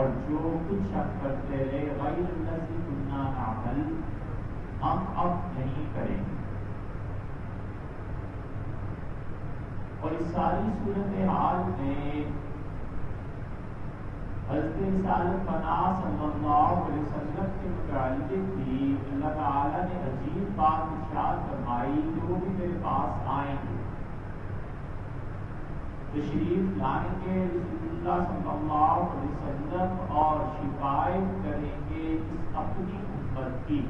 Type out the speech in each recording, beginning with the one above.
اور جو کچھ ہم کرتے رہے غیر الذی کنا نعمل ہم اب نہیں کریں گے. اور اس ساری صورتحال میں حضرت رسالت پناہ صلی اللہ علیہ وسلم کے متعلق بھی اللہ تعالیٰ نے عجیب بات ارشاد فرمائی جو بھی میرے پاس آئیں گے تشریف لائیں گے رسول اللہ صلی اللہ علیہ وسلم اور شکایت کریں گے اس اپنی امت کی.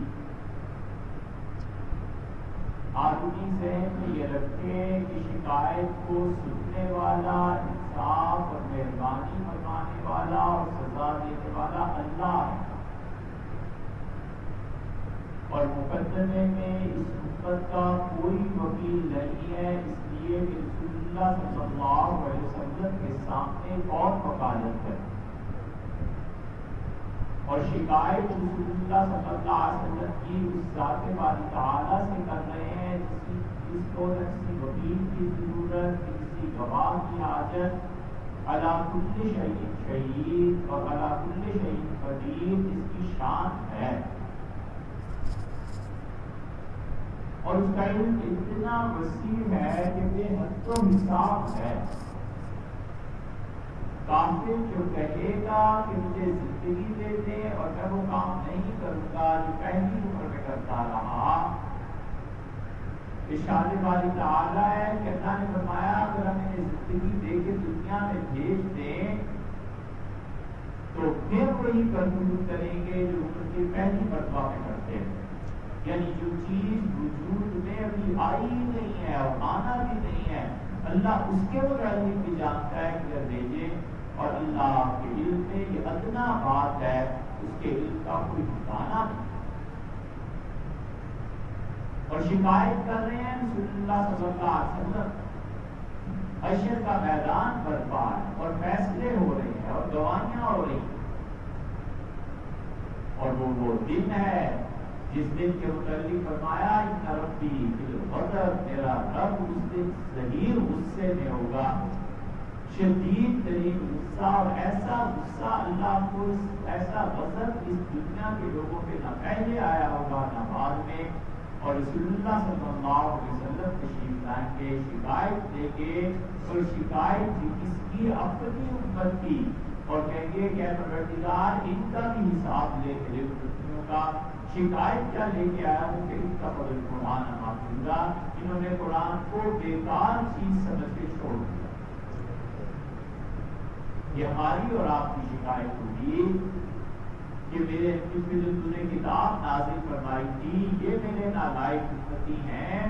آدمی ذہن میں یہ رکھے کہ شکایت کو سننے والا انصاف اور مہربانی فرمانے والا اور سزا دینے والا اللہ ہے. اور مقدمے میں اس امت کا کوئی وکیل نہیں ہے، اس لیے کہ رسول اللہ صلی اللہ علیہ وسلم کے سامنے اور وکالت ہے. اور شکایت رسول اللہ صلی اللہ علیہ وسلم کی اس ذات باری تعالیٰ سے کر رہے ہیں جس کو نہ کسی وکیل کی ضرورت، کسی گواہ کی حاجت. علی کل شیء شہید اور علی کل شیء قدیر اس کی شان ہے. اور اس کا علم اتنا وسیع ہے کہ بے حد و حساب ہے. کافر جو کہے گا کہ مجھے زندگی دے دے اور میں وہ کام نہیں کروں گا جو پہلی عمر میں کرتا رہا، ارشاد باری تعالیٰ ہے کہ اللہ نے فرمایا اگر ہمیں زندگی دے کے دنیا میں بھیج دیں تو پھر وہی کرتوت کریں گے جو عمر کی پہلی مرتبہ میں کرتے ہیں. یعنی جو چیز وجود میں ابھی آئی ہی نہیں ہے اور آنا بھی نہیں ہے، اللہ اس کے متعلق بھی جانتا ہے کہ بھیجے. اور اللہ کے علم میں یہ ادنا بات ہے، اس کے علم کا کوئی ٹھکانا نہیں. اور شکایت کر رہے ہیں رسول اللہ صلی اللہ علیہ وسلم. حشر کا میدان برپا ہے اور فیصلے ہو رہے ہیں اور گواہیاں ہو رہی ہیں. اور وہ دن ہے جس دن کے متعلق فرمایا ان ربی بالغدر، میرا رب اس دن ظہیر غصے میں ہوگا، شدید ترین غصہ. اور ایسا غصہ اللہ کو ایسا غضب اس دنیا کے لوگوں پہ نہ پہلے آیا ہوگا نہ بعد میں. اور رسول اللہ صلی اللہ علیہ وسلم تشریف لائیں گے، شکایت دیں گے اور شکایت کس کی؟ اپنی امت کی. اور کہیں گے کہ اے پروردگار ان کا بھی حساب لے میرے امتیوں کا. شکایت کیا لے کے آیا ہوں کہ ان کا بدل قرآن محفوظہ، انہوں نے قرآن کو بیکار چیز سمجھ کے چھوڑ دیا. یہ ہماری اور آپ کی شکایت ہوگی کہ میرے تو نے کتاب نازل فرمائی تھی، یہ میرے نالائق امتی ہیں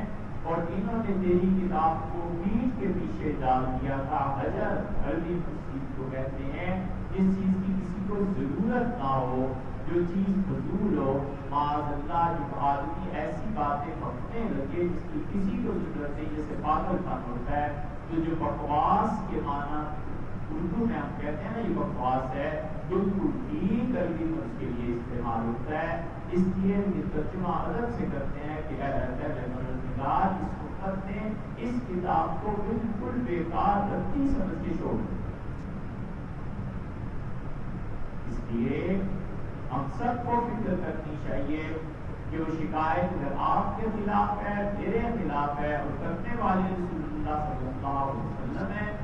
اور انہوں نے تیری کتاب کو پیٹھ کے پیچھے ڈال دیا تھا. حجر عربی چیز کو کہتے ہیں جس چیز کی کسی کو ضرورت نہ ہو، جو چیز فضول ہو. معاذ اللہ جب آدمی ایسی باتیں پکنے لگے جس کی کسی کو ضرورت نہیں، جیسے پاگل پن ہوتا ہے، تو جو بکواس کے معنی اردو میں ہم کہتے ہیں نا یہ بکواس ہے، بالکل ٹھیک عربی میں اس کے لیے استعمال ہوتا ہے. اس لیے یہ ترجمہ ادب سے کرتے ہیں کہ اے پروردگار اس امت نے اس کتاب کو بالکل بیکار رتی سمجھ کے چھوڑ دیا. اس لیے ہم سب کو فکر کرنی چاہیے کہ وہ شکایت اگر آپ کے خلاف ہے، میرے خلاف ہے اور کرنے والے رسول اللہ صلی اللہ علیہ وسلم ہے،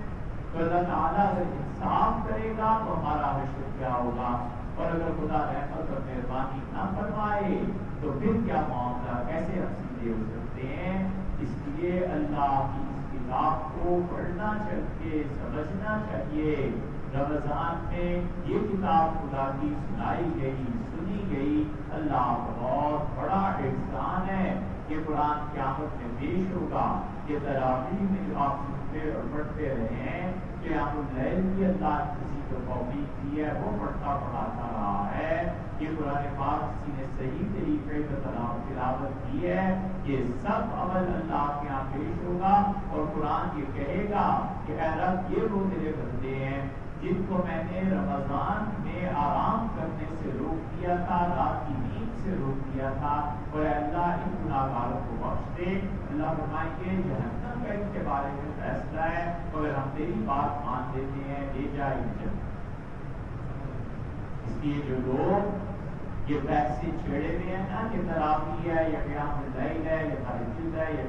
تو اللہ تعالیٰ اگر انصاف کرے گا تو ہمارا حشر کیا ہوگا. اور اگر خدا رحمت اور مہربانی نہ فرمائے تو پھر کیا معاملہ، کیسے ہم سیدھے ہو سکتے ہیں. اس لیے اللہ کی اس کتاب کو پڑھنا چاہیے، سمجھنا چاہیے. رمضان میں یہ کتاب خدا کی سنائی گئی، سنی گئی. اللہ کا بہت بڑا احسان ہے کہ قرآن قیامت میں پیش ہوگا. یہ تراویح میں جو آپ سنتے اور پڑھتے رہے ہیں، قیام اللیل بھی اللہ کسی کو توفیق دی ہے، وہ پڑھتا پڑھاتا رہا ہے. یہ قرآن پاک کسی نے صحیح طریقے سے تلاوت کی ہے، یہ سب عمل اللہ کے یہاں پیش ہوگا. اور قرآن یہ کہے گا کہ اے رب یہ وہ تیرے بندے ہیں جن کو میں نے رمضان میں آرام کرنے سے روک دیا تھا، رات کی نیند سے روک دیا تھا، اور اے اللہ ان گناہگاروں کو بخش دے. اللہ فرمائیں گے جہنم کا ان کے بارے میں فیصلہ ہے، اگر ہم تیری بات مان لیتے ہیں لے جائیں جنت. اس لیے جو لوگ یہ بحثیں چھیڑے ہوئے ہیں نا کہ تراویح ہے یا قیام اللیل ہے یا تہجد ہے یا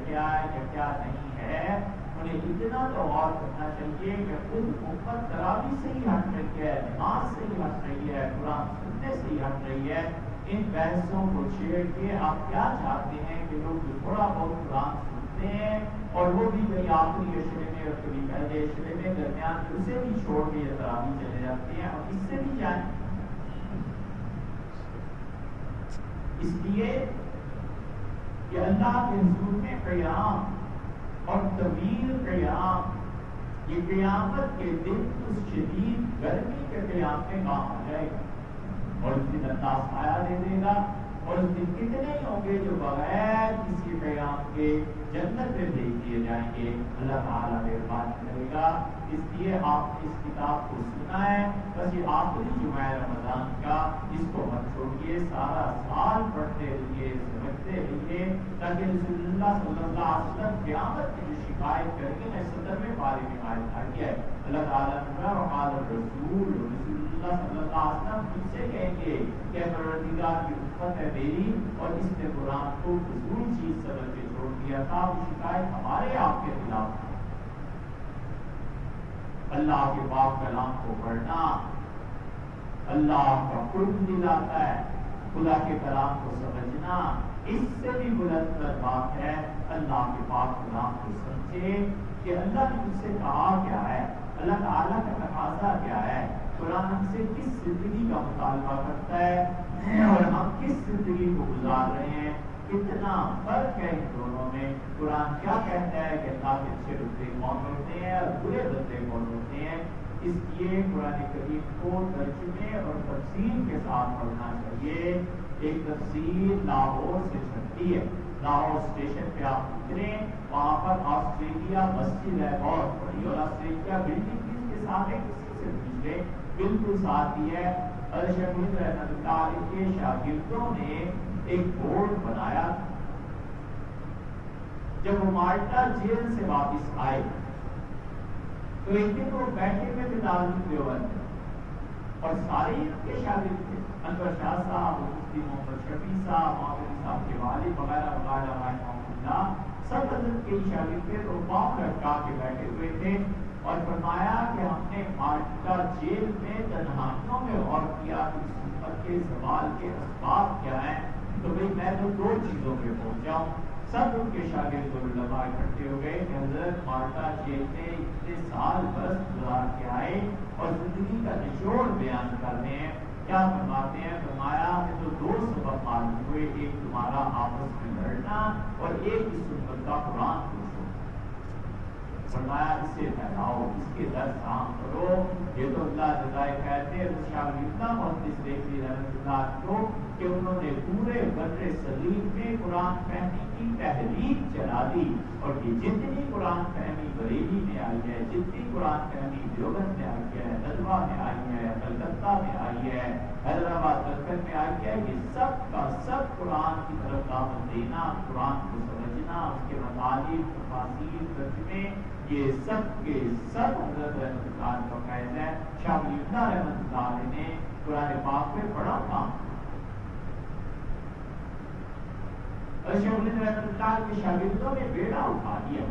کیا نہیں ہے، انہیں اتنا تو غور کرنا چاہیے کہ خود امت تراویح سے ہی ہٹ رہی ہے، نماز سے ہی ہٹ رہی ہے، قرآن سننے سے ہی ہٹ رہی ہے. ان بحثوں کو چھیڑ کے آپ کیا چاہتے ہیں کہ لوگ جو تھوڑا بہت قرآن سنتے ہیں اور وہ بھی کبھی آخری اشرے میں اور کبھی پہلے اشرے میں درمیان اسے بھی چھوڑ کے یہ تراویح چلے جاتے ہیں اور اس سے بھی جائیں. اس لیے کہ اللہ کے حضور میں قیام اور طویل قیام، یہ قیامت کے دن اس شدید گرمی کے قیام میں کام آ جائے گا اور اس دن اللہ سایہ دے دے گا. اور اس دن کتنے ہی ہوں گے جو بغیر کسی قیام کے جنت میں بھیج دیے جائیں گے. اللہ تعالیٰ مہربان کرے گا. اس لیے آپ نے اس کتاب کو سنا ہے، بس یہ آخری جمعہ رمضان کا، اس کو مت چھوڑیے، سارا سال پڑھتے رہیے، سمجھتے رہیے، تاکہ رسول اللہ صلی اللہ علیہ وسلم قیامت کی جو شکایت کریں گے. میں 17ویں پارے میں آیت آئی ہے، اللہ تعالیٰ نے وقال الرسول، رسول اللہ صلی اللہ علیہ وسلم تم سے کہیں گے کہ پروردگار کی امت ہے میری اور اس نے قرآن کو فضول چیز سمجھ کے چھوڑ دیا تھا. وہ شکایت ہمارے آپ کے خلاف. اللہ کے پاک کلام کو پڑھنا اللہ کا قرب دلاتا ہے. خدا کے کلام کو سمجھنا اس سے بھی بلند تر بات ہے. اللہ کے پاک کلام کو سمجھے کہ اللہ نے مجھ سے کہا کیا ہے، اللہ تعالیٰ کا تقاضا کیا ہے، قرآن ہم سے کس زندگی کا مطالبہ کرتا ہے اور ہم کس زندگی کو گزار رہے ہیں. کتنا فرق ہے ان دونوں میں. قرآن کیا کہتا ہے کہ اللہ کے اچھے بندے کون ہوتے ہیں اور برے بندے کون ہوتے ہیں. اس لیے قرآن کریم کو ترجمے اور تفسیر کے ساتھ پڑھنا چاہیے. ایک تفسیر لاہور سے چلتی ہے، لاہور اسٹیشن پہ آپ اتریں، وہاں پر آسٹریلیا مسجد ہے بہت بڑی، اور آسٹریلیا بلڈنگ بھی اس کے ساتھ ہے، کسی سے پوچھے بالکل ساتھ ہی ہے. شہید رحمۃ اللہ علیہ کے شاگردوں نے ایک بورڈ بنایا. جب وہ مالٹا جیل سے واپس آئے تو ایک دن وہ بیٹھے ہوئے تھے دارالعلوم دیوبند اور سارے ان کے شاگرد تھے، انور شاہ صاحب، مفتی محمد شفیع صاحب، محمد صاحب کے والد وغیرہ وغیرہ رحمہ اللہ، سب حضرت کے شاگرد تھے. تو پاؤں لٹکا کے بیٹھے ہوئے تھے اور فرمایا کہ ہم نے مالٹا جیل میں تنہائیوں میں غور کیا کہ اس امت کے زوال کے اسباب کیا ہیں. تو بھئی میں تو دو چیزوں پہ پہنچا ہوں. سب ان کے شاگرد علماء اکٹھے ہو گئے کہ حضرت مالٹا جیل میں اتنے سال برس گزار کے آئے اور زندگی کا نچوڑ بیان کر رہے ہیں. کیا فرماتے ہیں؟ فرمایا کہ تو دو سبب معلوم ہوئے، ایک تمہارا آپس میں لڑنا اور ایک اس امت کا قرآن کو چھوڑنا. فرمایا اس سے پھیلاؤ، اس کے درس عام کرو. یہ تو اللہ جزائے کہتے ہیں شاگردہ محدث دیکھتی رحمۃ اللہ کو کہ انہوں نے پورے بر صغیر میں قرآن فہمی کی تحریک چلا دی. اور یہ جتنی قرآن فہمی بریلی میں آئی ہے، جتنی قرآن فہمی دیوبند میں آئی ہے، ندوہ میں آئی ہے، کلکتہ میں آئی ہے، حیدرآباد دکن میں آئی ہے، یہ سب کا سب قرآن کی طرف دعوت دینا، قرآن کو سمجھنا، اس کے مطالب، تفاسیر، ترجمے، یہ سب کے سب حضرت رحمۃ اللہ کا فیض ہے. شاہ ولی اللہ رحمۃ اللہ نے قرآن پاک میں بڑا کام کیا. شاہ ولی رحمۃ اللہ کے شاگردوں نے بیڑا اٹھا دیا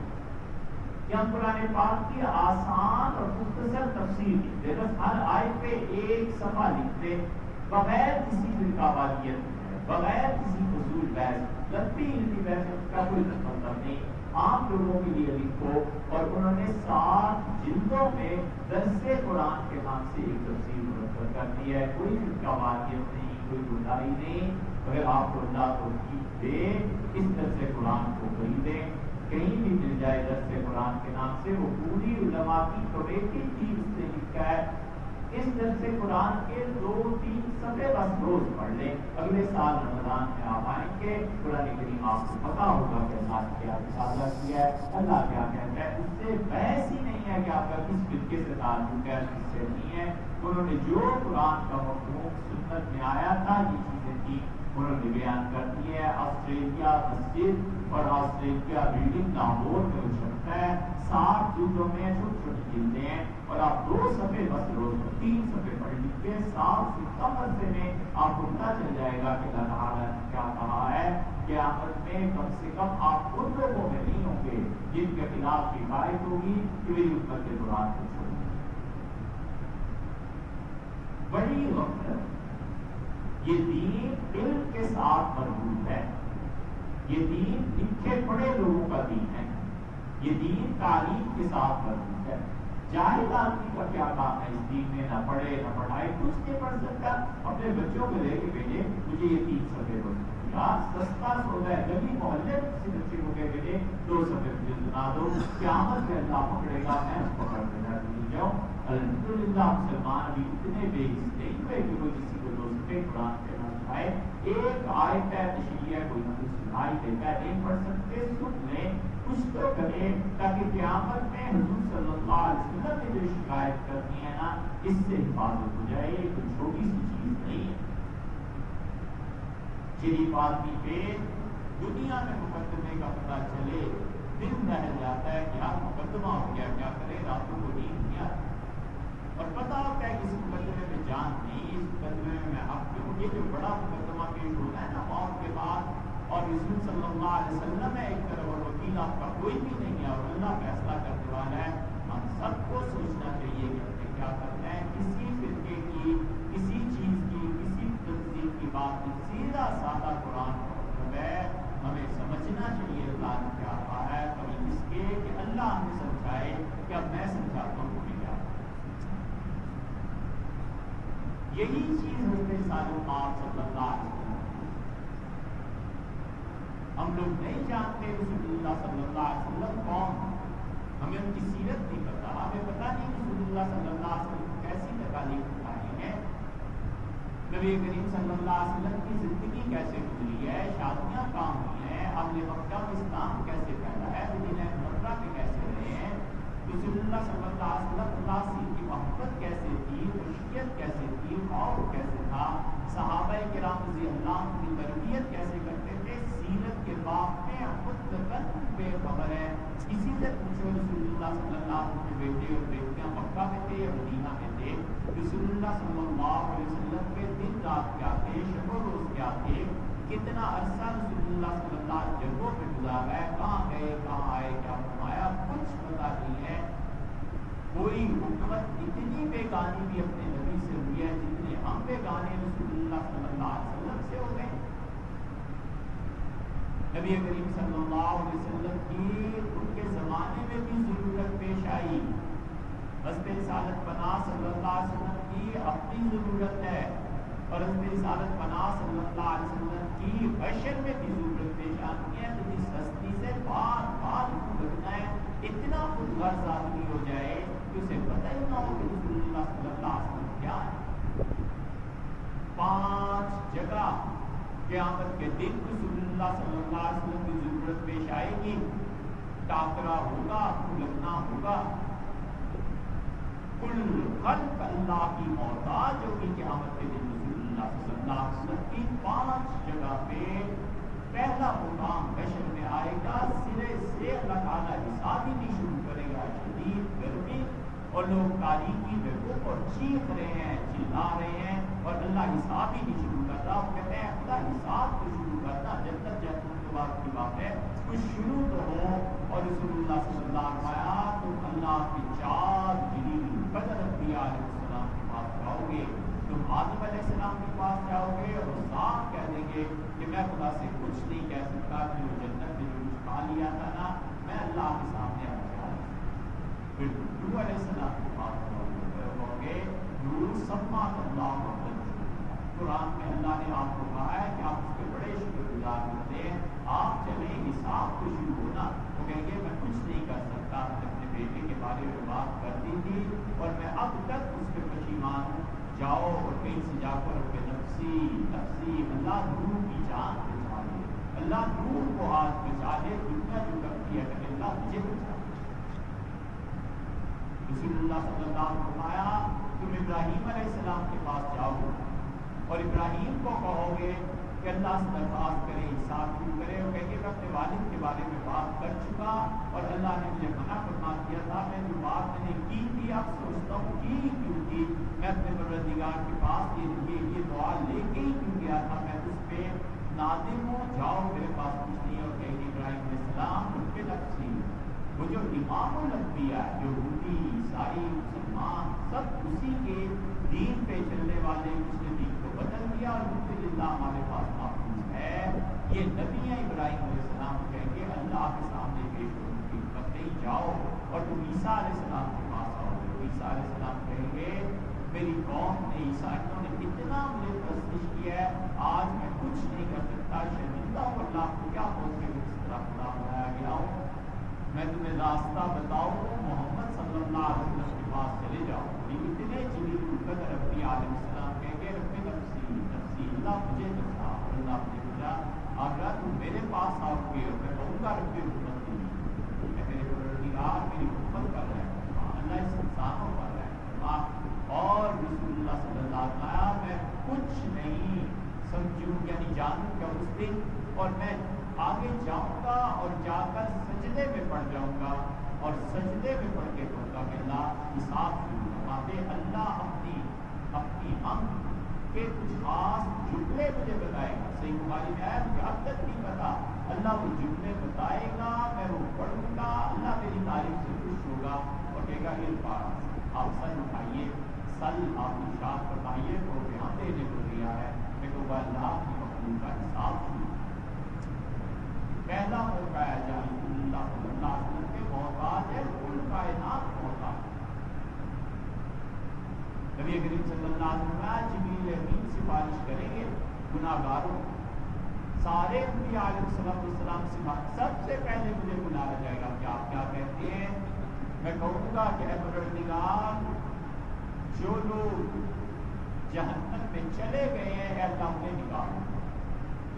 کہ ہم قرآن پاک کی آسان اور مختصر تفسیر لکھتے، بس ہر آیت پہ ایک صفحہ لکھتے بغیر کسی فرقہ واریت، بغیر کسی فضول بحث، لمبی علمی بحث کا کوئی مطلب نہیں، عام لوگوں کے لیے لکھو. اور انہوں نے 7 جلدوں میں درس قرآن کے نام سے ایک تفسیر مرتب کر دی ہے. کوئی فرقہ واریت نہیں، کوئی برائی نہیں. اگر آپ کو اللہ توفیق دے اس درس قرآن کو خریدیں، کہیں بھی مل جائے درس قرآن کے نام سے. وہ پوری علماء کی کمیٹی کی اس نے لکھا ہے. اس درس قرآن کے 2-3 صفحے بس روز پڑھ لیں. اگلے سال رمضان میں آپ آئیں گے، قرآن کریم آپ کو پتا ہوگا کہ اللہ کیا رسالہ کیا ہے، اللہ کیا کہتا ہے. اس سے بحث ہی نہیں ہے کہ آپ کا کس فرقے سے تعلق ہے، کس سے نہیں ہے. انہوں نے جو قرآن کا مفہوم سنت میں آیا تھا، یہ چیزیں تھی، انہوں نے بیان کر دی ہے. آسٹریلیا مسجد اور آسٹریلیا بلڈنگ لاہور میں اچھلتا ہے. 60 جلدوں میں چھوٹی چھوٹی جلدیں ہیں اور آپ 2 صفحے بس روز 3 صفحے پڑھ لیجیے، صاف ستم عرصے میں آپ کو پتہ چل جائے گا کہ اللہ تعالیٰ نے کیا کہا ہے۔ قیامت میں کم سے کم آپ ان لوگوں میں نہیں ہوں گے جن کے خلاف شکایت ہوگی کہ میری امت کے قرآن کو چھوڑ دیں۔ بڑی وقت یہ دین علم کے ساتھ مربوط ہے، یہ دین لکھے پڑھے لوگوں کا دین ہے، یہ دین تعلیم کے ساتھ مربوط ہے۔ جاہل آدمی کا کیا کام ہے اس دین میں؟ نہ پڑھے نہ پڑھائے، کچھ نہیں پڑھ سکتا، اپنے بچوں کو لے کے بھیجے مجھے یہ 3 صفحے پڑھنا، سستا سودا ہے، گلی محلے کسی بچے کو کہہ کے 2 صفحے مجھے سنا دو، قیامت میں اللہ پکڑے گا، میں اس کو پکڑ دینا بھول جاؤں۔ الحمدللہ مسلمان ابھی اتنے بے حس نہیں ہوئے کہ کوئی کسی کو 2 صفحے قرآن کہنا چاہے، ایک آیت ہے تشریح ہے، کوئی نہ کوئی سنائی دیتا ہے، نہیں پڑھ سکتے سن لیں، کچھ تو کرے، تاکہ قیامت میں حضور صلی اللہ علیہ وسلم نے جو شکایت کرنی ہے نا، اس سے حفاظت ہو جائے۔ یہ کوئی چھوٹی سی چیز نہیں ہے۔ شریف آدمی پہ دنیا میں مقدمے کا پتہ چلے، دل دہل جاتا ہے کہ یار مقدمہ ہو گیا، کیا کرے، راتوں کو نیند نہیں آتی، اور پتہ ہوتا ہے کہ اس مقدمے میں جان نہیں، اس مقدمے میں میں حق ہوں۔ یہ جو بڑا مقدمہ پیش ہوتا ہے نا موت کے بعد، اور رسول صلی اللہ علیہ وسلم ہے ایک طرف اور وکیل آپ کا کوئی بھی نہیں ہے، اور اللہ فیصلہ کرنے والا ہے، ہم سب کو سوچنا چاہیے کہ ہمیں کیا کرنا ہے۔ کسی فرقے کی، کسی چیز کی، کسی تنظیم کی بات نہیں، سیدھا سادہ قرآن کا مطلب ہے، ہمیں سمجھنا چاہیے اللہ نے کیا کہا ہے، کبھی اس کے کہ اللہ ہمیں سمجھائے کہ اب میں سمجھاتا ہوں تمہیں کیا۔ یہی چیز حضرت صادق صلی اللہ علیہ وسلم، ہم لوگ نہیں جانتے رسول اللہ صلی اللہ علیہ وسلم کون، ہمیں ان کی سیرت نہیں پتا، ہمیں پتا نہیں رسول اللہ صلی اللہ علیہ وسلم کیسی تکالیف اٹھائی ہیں، نبی کریم صلی اللہ علیہ وسلم کی زندگی کیسے گزری ہے، شادیاں کہاں ہوئی ہیں، اہل مکہ میں اسلام کیسے پھیلا ہے، مدینہ منورہ کے کیسے رہے ہیں، رسول اللہ صلی اللہ علیہ وسلم اللہ سے کی محبت کیسے تھی، خشیت کیسے تھی، خوف کیسے تھا، صحابہ کرام رضی اللہ عنہ کی تربیت کیسے کرتے تھے، سیرت کے باب میں مطلقاً بے خبر ہے۔ اسی سے پوچھو رسول اللہ صلی اللہ علیہ وسلم کے بیٹے اور بیٹیاں مکہ میں تھے یا مدینہ میں تھے، رسول اللہ صلی اللہ علیہ وسلم کے دن رات کیا تھے، شب و روز کیا تھے، کتنا عرصہ رسول اللہ صلی اللہ علیہ وسلم جنگوں پہ گزارا ہے، کہاں گئے کہاں آئے کیا فرمایا، کچھ پتہ نہیں ہے۔ کوئی حکومت اتنی بیگانی بھی اپنے نبی سے ہوئی ہے جتنے ہم بیگانے رسول اللہ صلی اللہ علیہ وسلم سے ہو گئے۔ نبی کریم صلی اللہ علیہ وسلم کی ان کے زمانے میں بھی ضرورت پیش آئی، حضرت رسالت پناہ صلی اللہ علیہ وسلم کی اپنی ضرورت ہے، اور حضرت رسالت پناہ صلی اللہ علیہ وسلم کی حشر میں بھی ضرورت پیش آتی ہے، تو جس ہستی سے بار بار لگنا ہے، اتنا خود غرض آدمی ہو جائے کہ اسے پتہ ہی نہ ہو کہ رسول اللہ صلی اللہ علیہ وسلم کیا ہے۔ 5 جگہ قیامت کے دن رسول اللہ صلی اللہ علیہ وسلم کی ضرورت پیش آئے گی، ٹاکرا ہوگا، لگنا ہوگا، کل خلق اللہ کی محتاج ہوگی قیامت کے دن رسول اللہ صلی اللہ علیہ وسلم کی 5 جگہ پہ پہلا مقام حشر میں آئے گا، سرے سے اللہ تعالیٰ حساب ہی نہیں شروع کرے گا، شدید گرمی اور لوگ تاریکی میں گھوم اور چیخ رہے ہیں، چلا رہے ہیں، اور اللہ حساب ہی نہیں شروع کرتا۔ وہ کہتے ہیں اللہ حساب کو شروع کرتا، جنت جہنم کے بعد کی بات ہے، کچھ شروع تو ہو۔ اور رسول اللہ صلی اللہ علیہ وسلم تم اللہ کے 4 جلیل قدر انبیاء علیہ السلام کے پاس جاؤ گے، تم آدم علیہ السلام کے پاس جاؤ گے اور وہ صاف کہہ دیں گے کہ میں خدا سے کچھ نہیں کہہ سکتا، کہ وہ جنت میں جو کچھ کھا لیا تھا نا، میں اللہ کے سامنے آ گیا۔ پھر نوح علیہ السلام کے پاس جاؤ گے، نور سما اللہ محمد، قرآن میں اللہ نے آپ کو کہا ہے کہ آپ اس کے بڑے شکر گزار ہوتے ہیں، آپ چلیں حساب کو شروع ہونا، وہ کہیں گے میں کچھ نہیں کر سکتا، میں اپنے بیٹے کے بارے میں بات کر دی تھی اور میں اب تک اس پہ پشیمان ہوں، جاؤ اور کہیں سے جا کر کہ نفسی نفسی، اللہ نور کی جان بچا لے، اللہ نور کو ہاتھ بچا لے، دنیا جو کرتی ہے کہ اللہ مجھے بچا لے۔ رسول اللہ صلی اللہ علیہ وسلم فرمایا تم ابراہیم علیہ السلام کے پاس جاؤ اور ابراہیم کو کہو گے کہ اللہ سے درخواست کرے، حساب شروع کرے، اور کہیں گے میں اپنے والد کے بارے میں بات کر چکا اور اللہ نے مجھے منع فرما دیا تھا، میں جو بات میں نے کی تھی اب سوچتا ہوں کی میں اپنے پروردگار کے پاس یہ دعا لے کے ہی کیوں گیا تھا، میں اس پہ نادم ہوں، جاؤ میرے پاس کچھ نہیں، اور کہ ابراہیم علیہ السلام ان کے نفسی وہ جو امام الانبیاء یہودی عیسائی مسلمان سب اسی کے دین پہ چلنے والے، اس نے دین کو بدل دیا اور الحمدللہ ہمارے پاس محفوظ ہے۔ یہ نبی ابراہیم علیہ السلام کہیں گے اللہ کے سامنے پیش ہو ان کی حکمت نہیں، جاؤ اور تم عیسیٰ علیہ السلام کے پاس آؤ گے۔ عیسیٰ علیہ السلام کہیں گے میری قوم نے عیسائیوں نے اتنا مجھے پرستش کیا ہے، آج میں کچھ نہیں کر سکتا، شرمندہ ہوں اللہ کو کیا بول کے اس طرح خدا بنایا گیا ہوں، میں تمہیں راستہ بتاؤں، محمد صلی اللہ علیہ وسلم کے پاس چلے جاؤ۔ اتنے جلیل القدر ربی علیہ السلام کہیں گے رب نفسی نفسی، اللہ مجھے بتا، اللہ مجھے بتا، اگر تم میرے پاس آؤ گے اور میں کہوں گا رب حکمت دی، میں میرے پروردگار میری حکمت کر رہا ہے، اللہ اس انسانوں پر ہے اور رسول اللہ صلی اللہ علیہ وسلم میں کچھ نہیں سمجھوں یعنی جانوں گا اس دن، اور میں آگے جاؤں گا اور جا کر سجدے میں پڑ جاؤں گا اور سجدے میں پڑھ کے کہوں گا کہ اللہ حساب شروع کروا دے۔ اللہ اپنی ہم کے کچھ خاص جملے مجھے بتائے گا، صحیح بخاری میں ہے مجھے اب تک نہیں پتا، اللہ وہ جملے بتائے گا، میں وہ پڑھوں گا، اللہ میری تعریف سے خوش ہوگا اور کہے گا الفاظ آپ سر اٹھائیے، سل آپ ارشاد فرمائیے، تو بیان دینے کو دیا ہے، میں کہوں گا اللہ کی مخلوق کا حساب شروع۔ پہلا موقع ہے جہاں اللہ صلی اللہ علیہ وسلم کے محتاج ہے، کل کائنات محتاج۔ نبی کریم صلی اللہ علیہ وسلم جبریل امین سفارش کریں گے گناہگاروں، سارے انبیاء علیہ السلام سے سب سے پہلے مجھے بلایا جائے گا کہ آپ کیا کہتے ہیں، میں کہوں گا کہ اے پروردگار جو لوگ جہنم میں چلے گئے ہیں اے اللہ انہیں نکالو،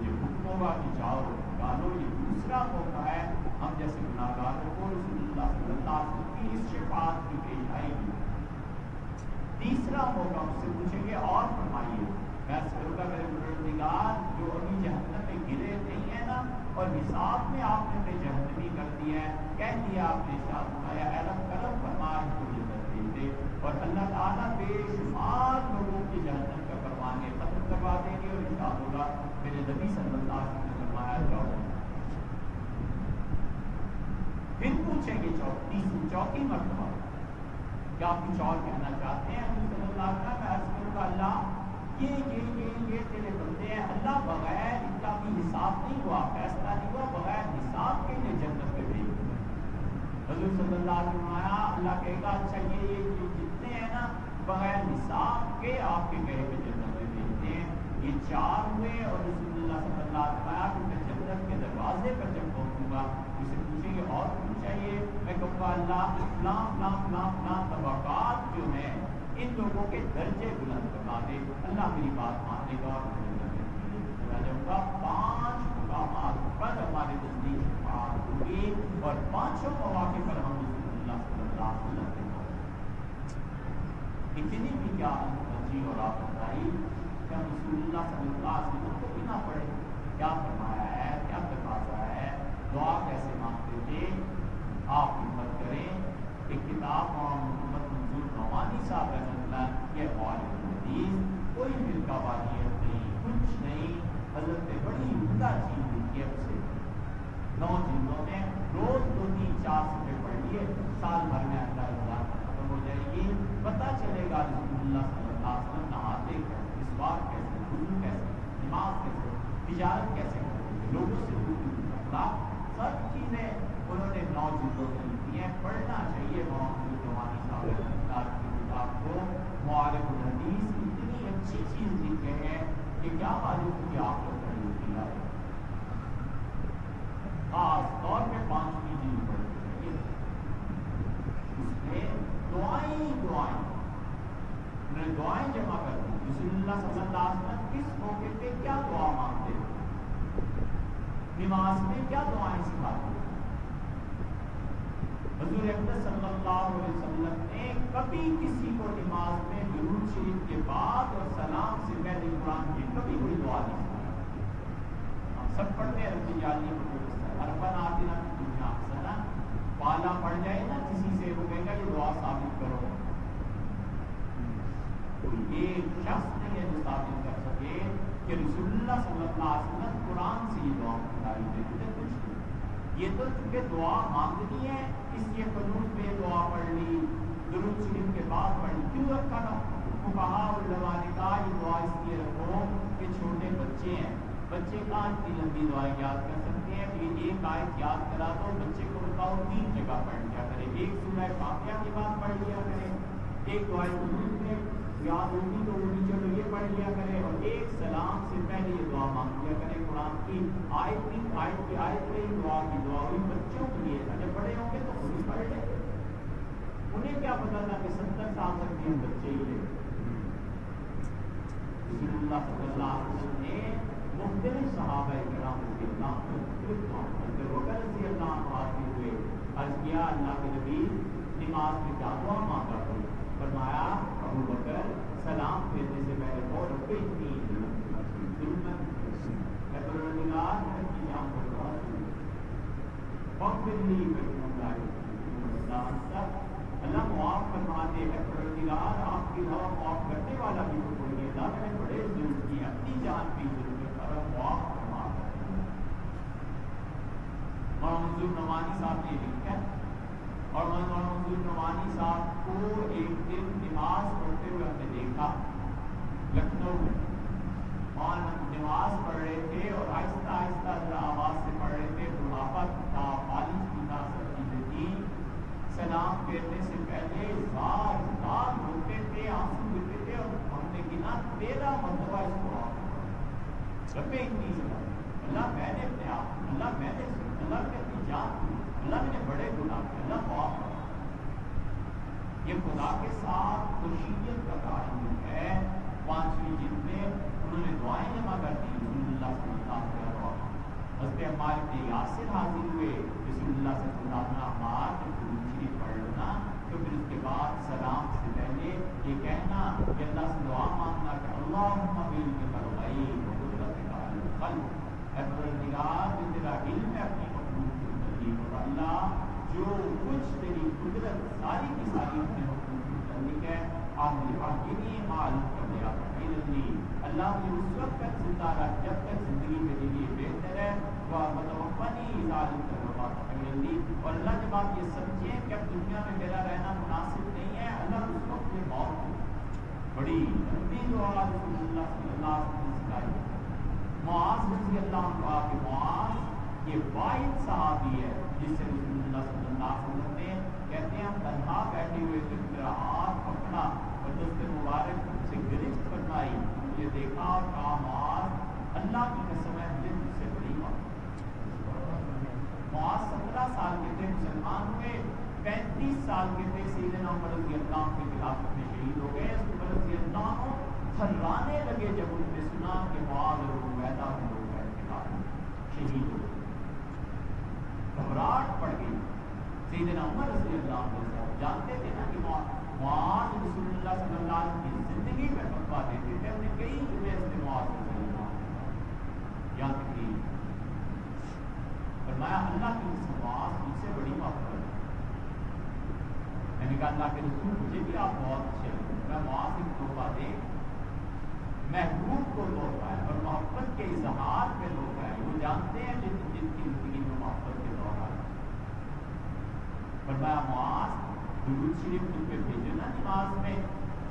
یہ حکم ہوگا کہ جاؤ نکالو۔ یہ دوسرا موقع ہے ہم جیسے گناہگاروں کو رسول اللہ صلی اللہ علیہ وسلم کی اس شفاعت کی پیش آئے گی۔ تیسرا موقع مجھ سے پوچھیں گے اور فرمائیے، میں عرض کروں گا میرے پروردگار جو ابھی جہنم میں گرے نہیں ہیں نا، اور حساب میں آپ نے انہیں جہنمی کر دیا ہے، کہہ دیا آپ نے ارشاد فرمایا اے رب کرم فرما ان کو جنت دے دے، اور اللہ تعالیٰ بے شمار لوگوں کی جہنم کا پروانے ختم کروا دیں گے، اور ارشاد ہوگا میرے نبی صلی اللہ علیہ وسلم نے فرمایا جاؤ۔ پھر پوچھیں گے چوتھی مرتبہ کیا آپ کچھ اور کہنا چاہتے ہیں؟ حضور صلی اللہ علیہ وسلم میں عرض کروں گا اللہ یہ تیرے بندے ہیں، اللہ بغیر ان کا بھی حساب نہیں ہوا، فیصلہ نہیں ہوا، بغیر حساب کے لیے جنت میں بھیج دیا۔ حضور صلی اللہ علیہ وسلم اللہ کہے گا اچھا یہ جتنے ہیں نا بغیر حساب کے آپ کے کہے پہ جنت میں بھیجتے ہیں، یہ چار ہوئے، اور رسول اللہ صلی اللہ علیہ وسلم میں جنت کے دروازے پر جب پہنچوں گا اسے پوچھیں گے اور کچھ چاہیے، میں کہوں گا اللہ فلاں طبقات جو ہیں ان لوگوں کے درجے بلند کروا دے، اللہ میری بات ماننے گا اور پورا جاؤں گا۔ 5 مقامات پر ہمارے نزدیک شفاعت ہوگی، اور 5 مواقع پر ہم رسول اللہ صلی اللہ علیہ وسلم اتنی بھی کیا ترجیح اور آپ بتائی کہ ہم رسول اللہ صلی اللہ علیہ وسلم کو بھی نہ پڑھے، کیا فرمایا ہے، کیا تقاضا ہے، دعا کیسے مانگتے تھے، آپ ہمت کریں۔ ایک کتاب محمد منظور نعمانی صاحب رحمۃ اللہ یہ موالد حدیث، کوئی ملکہ والیت نہیں، کچھ نہیں، حضرت نے بڑی عمدہ چیز لکھی ہے، اسے 9 جلدوں میں روز 2-3-4 صفحے پڑھ لیے، سال بھر میں اللہ رمضان ختم ہو جائے گی، پتہ چلے گا رسول اللہ صلی اللہ علیہ وسلم نہاتے مسواک کیسے، وضو کیسے، نماز کیسے، تجارت کیسے کرتے، لوگوں سے اخلاق، سب چیزیں انہوں نے 9 جلدوں میں لکھی ہیں، پڑھنا چاہیے۔ محمد نعمانی صاحب کی کتاب کو معارف الحدیث اتنی اچھی چیز لکھے ہیں کہ کیا معلوم کہ آپ کو پڑھی ہوتی ہے، خاص طور پہ 5ویں جلد پڑھنی چاہیے، اس میں دعائیں جمع کر دی۔ رسول اللہ صلی اللہ علیہ وسلم کس موقع پہ کیا دعا مانگتے ہیں، نماز میں کیا دعائیں سکھاتے ہیں۔ حضور اقدس صلی اللہ علیہ وسلم نے کبھی کسی کو نماز میں درود شریف کے بعد اور سلام سے پہلے قرآن کی کبھی کوئی دعا نہیں سکھائی۔ ہم سب پڑھتے ہیں رب جعلنی ربنا آتنا فی الدنیا حسنہ، پالا پڑ جائے نا کسی سے وہ کہے گا یہ دعا ثابت کرو، کوئی ایک شخص نہیں ہے جو ثابت کر سکے کہ رسول اللہ صلی اللہ علیہ وسلم قرآن سے یہ دعا بتائی دیتے تھے، کچھ نہیں۔ یہ تو چونکہ دعا مانگنی ہے اس لیے قنوت میں دعا پڑھ لی، درود شریف کے بعد پڑھ لی، کیوں رکھا نا؟ فقہاء علماء نے کہا یہ دعا اس لیے رکھو کہ چھوٹے بچے ہیں، بچے کہاں اتنی لمبی دعائیں یاد کر سکتے ہیں؟ کہ ایک آیت یاد کرا دو بچے کو، بتاؤ 3 جگہ پڑھ لیا کرے، ایک سورہ فاتحہ کے بعد پڑھ لیا کرے، ایک دعائے قنوت میں یاد ہوگی تو وہ بھی چلو یہ پڑھ لیا کرے، اور ایک سلام سے پہلے یہ دعا مانگ لیا کرے۔ قرآن کی آیت کی آیت میں دعا کی دعا ہوئی بچوں کے لیے، جب بڑے ہوں گے تو خود ہی پڑھ لیں، انہیں کیا پتا تھا کہ 70 سال تک بھی بچے ہی لے۔ رسول اللہ صلی اللہ علیہ وسلم نے مختلف صحابہ کرام رضی اللہ عنہ رضی اللہ عنہ آتے ہوئے عرض کیا اللہ کے نبی نماز میں کیا دعا مانگا کرو؟ فرمایا ابو بکر سلام پھیرنے سے پہلے بہت رب اتنی اللہ معاف فرما دے، آپ کی دعا معاف کرنے والا بھی تو کوئی نہیں، اللہ میں نے بڑے ظلم کیے، اپنی جان کی ظلم ہے، معاف فرما دے۔ مولانا منظور نعمانی صاحب نے لکھا ہے، اور مولانا منظور نعمانی صاحب کو ایک دن نماز پڑھتے ہوئے ہم نے دیکھا لکھنؤ میں، اور نماز پڑھ رہے تھے اور آہستہ آہستہ آواز سے پڑھ رہے تھے، بڑھاپا تھا، پالش کی تھا، سب چیزیں تھی، سلام پھیرنے سے پہلے زار زار روتے تھے، آنسو گرتے تھے، اور ہم نے گنا 13 مرتبہ اس کو رب اتنی زبان، اللہ میں نے اپنے آپ، اللہ میں نے اللہ نے اپنی جان کی، اللہ میں نے بڑے گناہ کیے، اللہ معاف کرے۔ یہ خدا کے ساتھ خشیت کا تعلق ہے۔ 5ویں جلد میں انہوں نے دعائیں جمع کر دی، رسول اللہ صلی اللہ علیہ وسلم حضرت عمار بن یاسر حاضر ہوئے، رسول اللہ صلی اللہ علیہ وسلم عمار جب درود شریف پڑھ لینا تو پھر اس کے بعد سلام سے پہلے یہ کہنا کہ اللہ سے دعا مانگنا کہ اللہم بعلمک الغیب وقدرتک علی الخلق، اے پروردگار جو تیرا علم ہے اپنی مخلوق کے متعلق، اور اللہ جو کچھ تیری قدرت ساری کی ساری اپنے مخلوق کے متعلق ہے، آخری معلوم کر دیا اللہ مجھے اس وقت تک زندہ رکھ جب تک زندگی میرے لیے بہتر ہے، متوفنی ظالم تغلی، اور اللہ جب آپ یہ سمجھیں کہ اب دنیا میں میرا رہنا مناسب نہیں ہے، اللہ اس وقت میں موت کو بڑی لمبی دعا رسول اللہ صلی اللہ علیہ وسلم نے سکھائی۔ معاذ رضی اللہ عنہ کے معاذ یہ واحد صحابی ہے جس سے رسول اللہ صلی اللہ علیہ وسلم نے کہتے ہیں ہم تنہا بیٹھے ہوئے تھے، میرا ہاتھ پکڑا اور دست مبارک سے گرفت فرمائی، مجھے دیکھا اور کہا معاذ اللہ کی قسم ہے مجھے تجھ سے بڑی بات۔ معاذ 17 سال کے تھے مسلمان ہوئے، 35 سال کے تھے سیدنا عمر رضی اللہ عنہ کے خلافت میں شہید ہو گئے۔ عمر رضی اللہ عنہ تھرانے لگے جب انہوں نے سنا کہ معاذ اور عبیدہ کے لوگ شہید ہو گئے، گھبراہٹ پڑ گئی۔ سیدنا عمر رضی اللہ عنہ جانتے تھے نا کہ معاذ رسول اللہ صلی اللہ علیہ وسلم کی زندگی میں فتوا دیتے تھے، ہم نے کئی جمعے سے معاذ رضی اللہ عنہ یہاں تک کہ فرمایا اللہ کی معاذ مجھ سے بڑی محبت ہے۔ میں نے کہا اللہ کے رسول مجھے بھی آپ بہت اچھے لگے، میں معاذ ایک تحفہ دے، محبوب کو تحفہ ہے اور محبت کے اظہار پہ تحفہ ہے، وہ جانتے ہیں جن کی زندگی میں محبت کے دوران فرمایا معاذ درود شریف تم پہ بھیجنا، نماز میں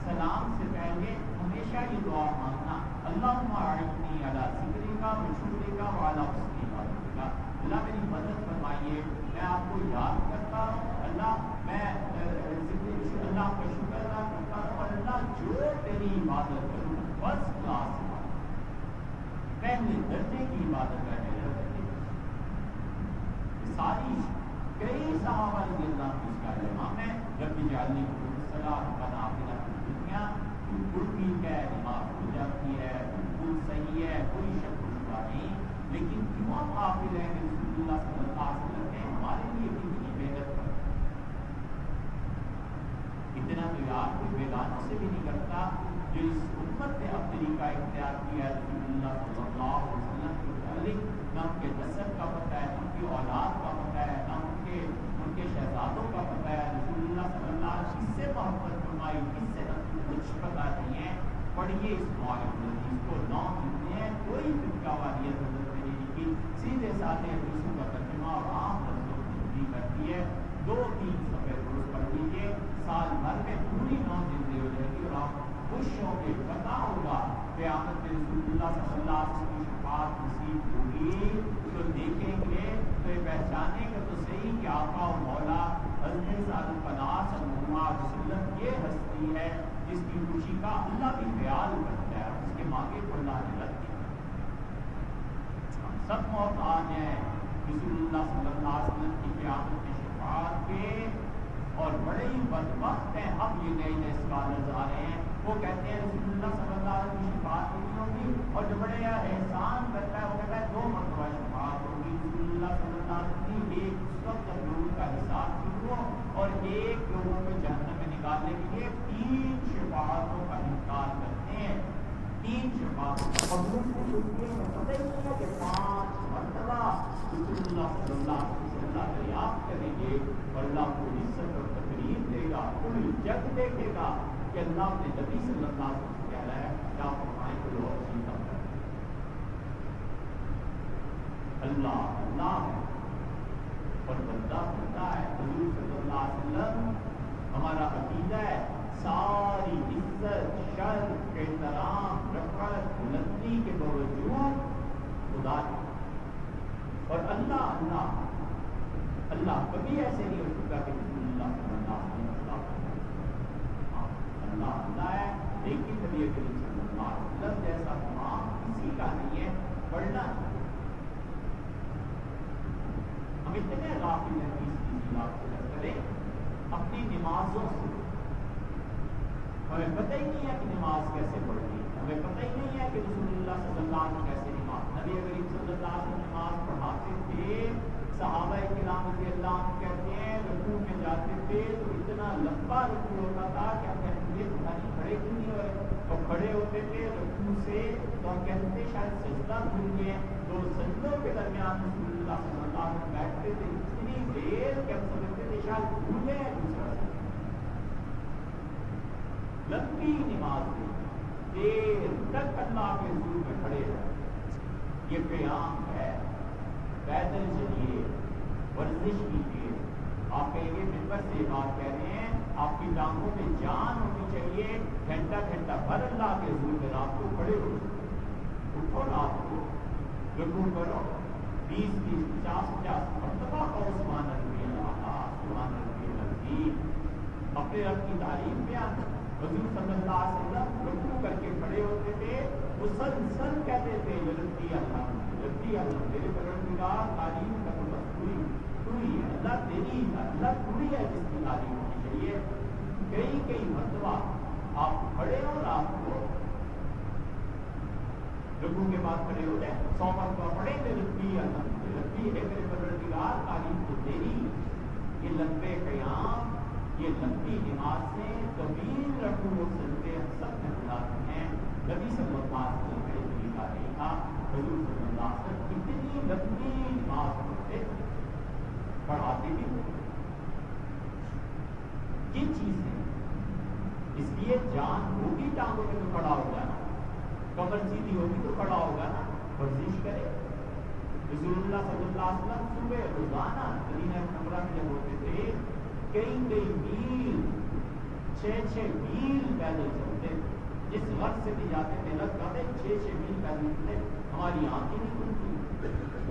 سلام سے پہلے ہمیشہ یہ دعا مانگنا اللہم اعنی علی ذکرک و شکرک و علی حسن عبادتک، اللہ میری مدد فرمائیے، میں آپ کو یاد کرتا رہوں، اللہ میں اللہ کا شکر ادا کرتا رہوں، اور اللہ جو تیری عبادت کروں فرسٹ کلاس پہلے درجے کی عبادت ہے میرے رب۔ ساری کئی صحابہ رضی اللہ عنہ اس کا امام ہے، رب اجعلنی مقیم الصلاۃ ربنا آتنا فی الدنیا، بالکل ٹھیک ہے، نماز ہو جاتی ہے، بالکل صحیح ہے، کوئی شک و شبہ نہیں، لیکن کیوں ہم غافل ہیں کہ رسول اللہ صلی اللہ علیہ وسلم نے ہمارے لیے کتنی محنت کی، اتنا تو یار کوئی بیگانوں سے بھی نہیں کرتا جو اس امت نے اب طریقہ اختیار کیا ہے رسول اللہ صلی اللہ علیہ وسلم کے متعلق، نہ ان کے نسب کا پتہ ہے، نہ ان کی اولاد کا پتہ ہے، نہ ان کے شہزادوں کا پتہ ہے، رسول اللہ صلی اللہ علیہ وسلم کس سے محبت فرمائی، کس سے کچھ پتہ نہیں ہے، یہ اس معاہدے کو نہ ملتے ہیں، کوئی فقہ والیت حضرت نے نہیں لکھی، سیدھے سادھے حدیثوں کا ترجمہ اور عام لفظوں کی تشریح کرتی ہے. 2-3 صفحے روز پڑھ لیجیے، سال بھر میں پوری 9 زندگی ہو جائے گی اور آپ خوش ہوں گے. پتا ہوگا قیامت میں رسول اللہ صلی اللہ علیہ وسلم کی شفاعت نصیب ہوگی تو دیکھیں گے تو یہ پہچانیں گے تو صحیح کہ آقا و مولا حضرت صادق پناہ صلی اللہ علیہ وسلم یہ ہستی ہے جس کی خوشی کا اللہ بھی خیال کرتا ہے، اس کے مانگے کو اللہ نے رد کیا. سب محتاج ہیں رسول اللہ صلی اللہ علیہ وسلم کی قیامت کی شفاعت کے، اور بڑے ہی بدبخت ہیں. اب یہ نئے نئے اسکالرز آ رہے ہیں، وہ کہتے ہیں رسول اللہ صلی اللہ علیہ وسلم کی شفاعت نہیں ہوگی، اور جو بڑے احسان کرتا ہے وہ کہتا ہے 2 مرتبہ شفاعت ہوگی. رسول اللہ صلی اللہ علیہ وسلم ایک اس وقت جب لوگوں کا حساب شروع ہو اور ایک لوگوں کو جہنم میں نکالنے کے لیے 3 شفاعتوں کا انکار کرتے ہیں. 3 شفاعت اور دوسرے دوسرے میں پتہ ہی نہیں ہے کہ 5 مرتبہ رسول اللہ صلی اللہ علیہ وسلم دریافت کریں گے اور اللہ کو عزت اور تقریر دے گا. پوری جگ دیکھے گا کہ اللہ نے نبی صلی اللہ علیہ وسلم کہہ رہا ہے کیا فرمائیں کوئی اور چیز نہ کرے. اللہ اللہ ہے اور بندہ بندہ ہے. حضور صلی اللہ علیہ وسلم ہمارا عقیدہ ہے ساری عزت شرف احترام رفعت بلندی کے باوجود خدا ہے، اور اللہ اللہ اللہ کبھی ایسے نہیں ہو چکا کہ رسول اللہ صلی اللہ علیہ وسلم اللہ اللہ ہے، لیکن نبی کریم صلی اللہ علیہ وسلم جیسا تمام کسی کا نہیں ہے. پڑھنا ہم اتنے غافل ہیں کہ اس کی بات کو کریں اپنی نمازوں سے. ہمیں پتہ ہی نہیں ہے کہ نماز کیسے پڑھنی ہے، ہمیں پتہ ہی نہیں ہے کہ رسول اللہ صلی اللہ علیہ وسلم کیسے نماز، نبی کریم صلی اللہ علیہ وسلم نماز پڑھاتے تھے. صحابہ کرام رضی اللہ عنہ کہتے ہیں رکوع میں جاتے تھے تو اتنا لمبا رکوع ہوتا تھا کہ ہم کہتے تھے تمہاری کھڑے کیوں نہیں ہوئے، تو کھڑے ہوتے تھے رکوع سے تو ہم کہتے تھے شاید سجدہ بھول گئے. 2 سجدوں کے درمیان رسول اللہ صلی اللہ علیہ وسلم بیٹھتے تھے اتنی دیر کہ ہم سمجھتے تھے شاید بھولے ہیں دوسرا سجدہ. لمبی نماز تھی، دیر تک اللہ کے حضور میں کھڑے رہے. یہ قیام ہے. پیدل چلیے، ورزش کیجیے. آپ کہیں گے ممبر سے یہ بات کہہ رہے ہیں آپ کی ٹانگوں میں جان ہونی چاہیے. گھنٹہ گھنٹہ بھر اللہ کے حضور میں رات کو کھڑے ہو، اٹھو رات کو رکوع کرو 20-20 50-50 مرتبہ اور سبحان ربی الاعلیٰ سبحان ربی العظیم اپنے رب کی تعریف بیان. حضور صلی اللہ علیہ وسلم رکوع کر کے کھڑے ہوتے تھے، مسلسل کہتے تھے ربی اللہ ربی اللہ تیرے پروردگار تعریف کا تو بس تو ہی ہے، اللہ تیری اللہ تو ہی ہے جس کی تعریف ہونی چاہیے. کئی مرتبہ آپ کھڑے ہو رات کو رکوع کے بعد کھڑے ہو جائیں 100 مرتبہ پڑھیں گے ربی اللہ ربی ہے میرے پروردگار تعریف تو تیری. یہ لمبے قیام، یہ لمبی نمازیں، طویل رکوع و سجدے ہم سب میں بلاتے ہیں. نبی صلی اللہ علیہ وسلم کا طریقہ نہیں تھا. حضور صلی اللہ علیہ وسلم اتنی لمبی نماز پڑھتے پڑھاتے بھی یہ چیز ہے. اس لیے جان ہوگی ٹانگوں میں تو کھڑا ہوگا نا، کمر سیدھی ہوگی تو کھڑا ہوگا نا. ورزش کرے. رسول اللہ صلی اللہ علیہ وسلم صبح روزانہ مدینہ منورہ میں جب ہوتے تھے کئی میل 6 میل پیدل چلتے تھے. جس وقت سے بھی جاتے تھے لگتا تھے 6 میل پیدل چلتے. ہماری آنکھیں نہیں کھلتی.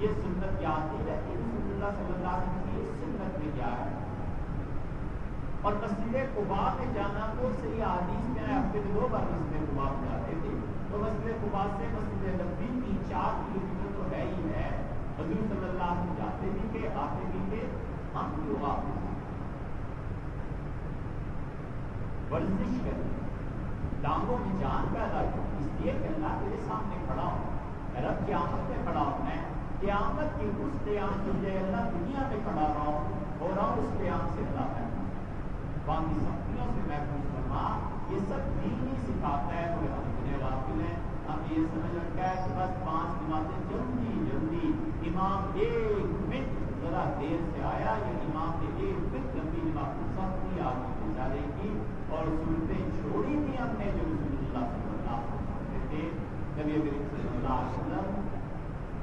یہ سنت یاد نہیں رہتی رسول اللہ صلی اللہ علیہ وسلم کی. اس سنت میں کیا ہے؟ اور مسجد قباء میں جانا کو صحیح حدیث میں ہفتے میں 2 بار مسجد قباء میں جاتے تھے. تو مسجد قباء سے مسجد نبوی 3-4 کلومیٹر تو ہے ہی ہے. حضور صلی اللہ علیہ وسلم جاتے بھی تھے آتے بھی تھے. ہم کیوں آتے ہیں؟ ورزش کریں، ٹانگوں میں جان پیدا کریں. اس لیے کہ اللہ تیرے سامنے کھڑا ہو، رب قیامت میں کھڑا ہونا ہے. قیامت کی اس قیام کی جائے اللہ دنیا میں کھڑا رہا ہو رہا اس قیام سے اللہ ہے باقی سختیوں سے محفوظ فرما. یہ سب دین ہی سکھاتا ہے. مگر ہم اتنے غافل ہیں، ہم یہ سمجھ رکھا ہے کہ بس 5 نمازیں جلدی امام 1 منٹ ذرا دیر سے آیا یا امام نے 1 منٹ لمبی نماز سختی آگے پہنچا دے گی. اور صورتیں چھوڑی تھی ہم نے جو رسول اللہ صلی اللہ علیہ وسلم نبی کریم صلی اللہ علیہ وسلم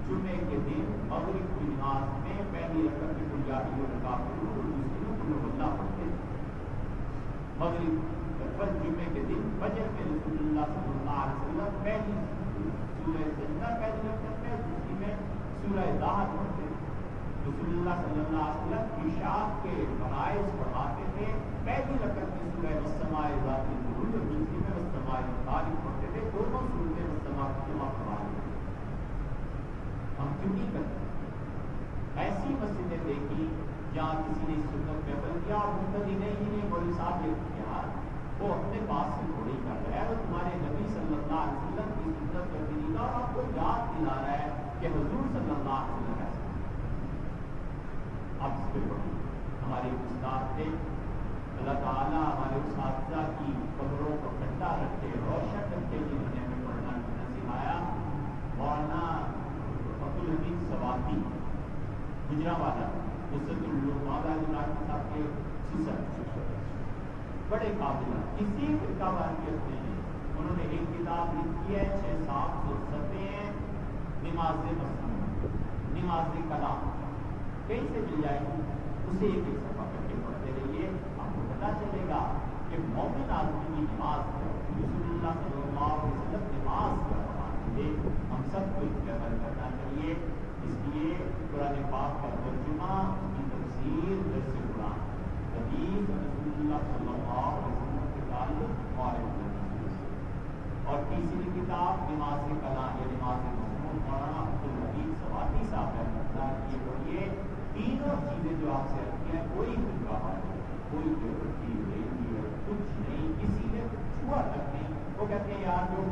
جمعے کے دن مغرب کی نماز میں پہلی رکعت میں قل یا ایھا الکافرون اور دوسری میں قل ھو اللہ پڑھتے تھے۔ مغرب جمعے کے دن فجر میں رسول اللہ صلی اللہ علیہ وسلم پہلی سورہ سجدہ پہلی رکعت میں، دوسری میں سورہ ظاہر پڑھتے تھے۔ رسول اللہ صلی اللہ علیہ وسلم عشاء کے فرائض پڑھاتے تھے، پہلی رکعت میں سورہ والسماء ذات البروج اور دوسری میں والسماء والطارق پڑھتے تھے، دونوں سورتیں والسماء جمعہ پڑھاتے تھے۔ ہم کیوں نہیں کرتے؟ ایسی مسجدیں دیکھی جہاں کسی نے سنت پہ عمل کیا اور مقتدی نہیں مولوی صاحب یہ کیا وہ اپنے پاس سے تھوڑی کر رہا ہے، وہ تمہارے نبی صلی اللہ علیہ وسلم کی سنت پر بھی اور آپ کو یاد دلا رہا ہے کہ حضور صلی اللہ علیہ وسلم ایسا اب اس پہ پڑھی۔ ہمارے استاد تھے، اللہ تعالیٰ ہمارے اساتذہ کی قبروں کو ٹھنڈا رکھے، روشن رکھے، جنہوں نے ہمیں پڑھنا لکھنا سکھایا، مولانا عبدالحمید سواتی گجرانوالہ وسط العلوم مولانا یونانی صاحب کے سسر بڑے قابل ہیں، کسی فرقہ واریت میں انہوں نے ایک کتاب لکھی ہے 600-700 صفحے، نماز مسنون، نماز کلام، کہیں سے مل جائے گی اسے ایک ایک صفحہ کر کے پڑھتے رہیے، آپ کو پتہ چلے گا کہ مومن آدمی کی نماز ہے۔ رسول اللہ صلی اللہ علیہ وسلم نماز کا فرماتے تھے، ہم سب کو اس پہ عمل کرنا چاہیے۔ اس لیے قرآن پاک کا ترجمہ، اس کی تفسیر، درس قرآن، حدیث رسول اللہ صلی اللہ علیہ وسلم کے تعلق اور تیسری کتاب نماز کلام یا نماز مسنون مولانا عبدالحمید سواتی صاحب رحمۃ یہ پڑھیے۔ تینوں چیزیں جو آپ سے رکھی ہیں، کوئی فرقہ واریت، کوئی دیوبندی، کچھ نہیں، کسی نے چھوا تک نہیں۔ وہ کہتے ہیں یار جو